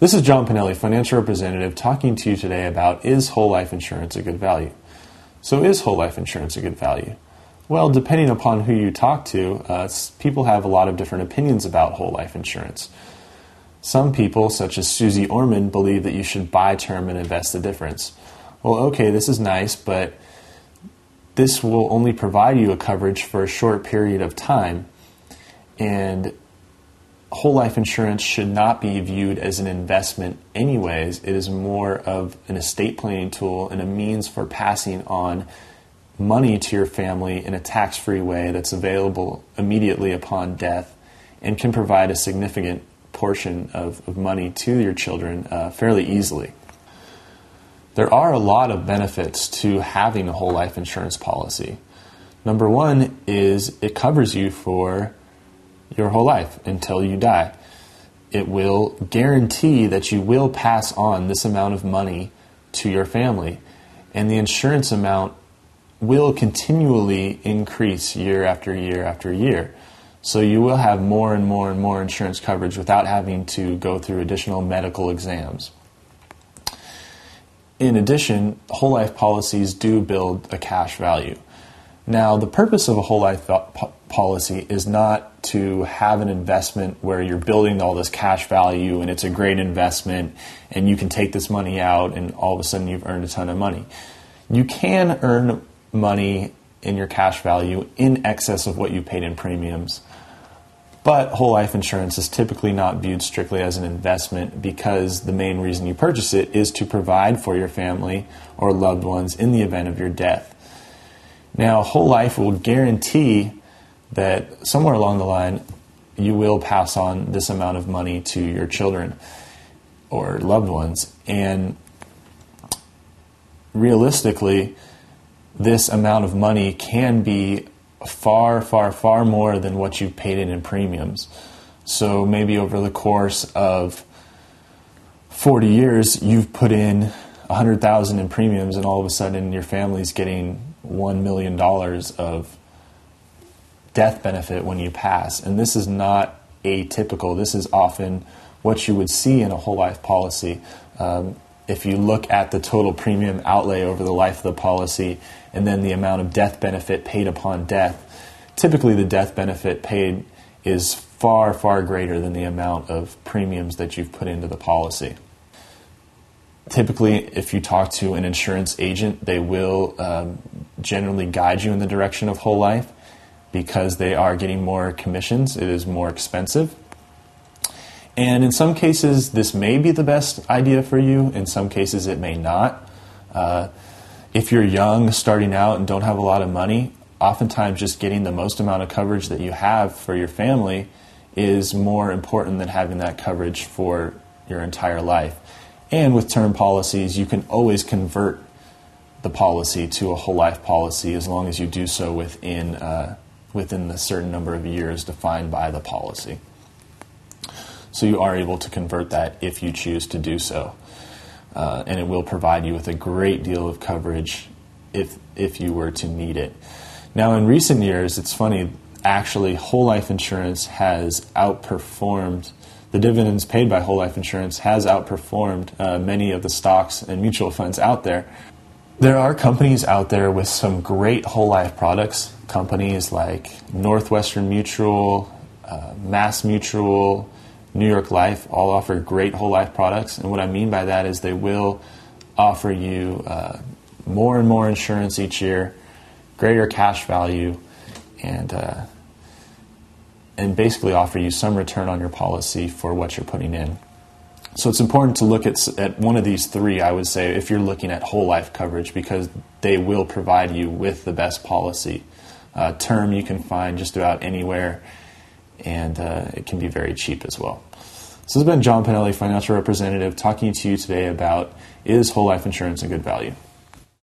This is John Pinelli, financial representative, talking to you today about, is whole life insurance a good value? So is whole life insurance a good value? Well, depending upon who you talk to, people have a lot of different opinions about whole life insurance. Some people, such as Susie Orman, believe that you should buy term and invest the difference. Well, okay, this is nice, but this will only provide you a coverage for a short period of time, and whole life insurance should not be viewed as an investment anyways. It is more of an estate planning tool and a means for passing on money to your family in a tax-free way that's available immediately upon death and can provide a significant portion of money to your children fairly easily. There are a lot of benefits to having a whole life insurance policy. Number one is it covers you for your whole life until you die. It will guarantee that you will pass on this amount of money to your family, and the insurance amount will continually increase year after year after year. So you will have more and more and more insurance coverage without having to go through additional medical exams. In addition, whole life policies do build a cash value. Now, the purpose of a whole life policy is not to have an investment where you're building all this cash value and it's a great investment and you can take this money out and all of a sudden you've earned a ton of money. You can earn money in your cash value in excess of what you paid in premiums, but whole life insurance is typically not viewed strictly as an investment because the main reason you purchase it is to provide for your family or loved ones in the event of your death. Now, whole life will guarantee that somewhere along the line you will pass on this amount of money to your children or loved ones, and realistically this amount of money can be far, far, far more than what you've paid in premiums. So maybe over the course of 40 years you've put in $100,000 in premiums and all of a sudden your family's getting $1 million of death benefit when you pass. And this is not atypical. This is often what you would see in a whole life policy. If you look at the total premium outlay over the life of the policy and then the amount of death benefit paid upon death, typically the death benefit paid is far, far greater than the amount of premiums that you've put into the policy. Typically, if you talk to an insurance agent, they will generally guide you in the direction of whole life because they are getting more commissions. It is more expensive. And in some cases, this may be the best idea for you. In some cases, it may not. If you're young, starting out, and don't have a lot of money, oftentimes just getting the most amount of coverage that you have for your family is more important than having that coverage for your entire life. And with term policies, you can always convert the policy to a whole life policy as long as you do so within the certain number of years defined by the policy. So you are able to convert that if you choose to do so. And it will provide you with a great deal of coverage if you were to need it. Now, in recent years, it's funny, actually, whole life insurance has outperformed, the dividends paid by whole life insurance has outperformed many of the stocks and mutual funds out there. There are companies out there with some great whole life products, companies like Northwestern Mutual, Mass Mutual, New York Life, all offer great whole life products. And what I mean by that is they will offer you more and more insurance each year, greater cash value, and basically offer you some return on your policy for what you're putting in. So it's important to look at one of these three, I would say, if you're looking at whole life coverage, because they will provide you with the best policy. Term you can find just about anywhere, and it can be very cheap as well. So this has been John Pinelli, financial representative, talking to you today about, is whole life insurance a good value?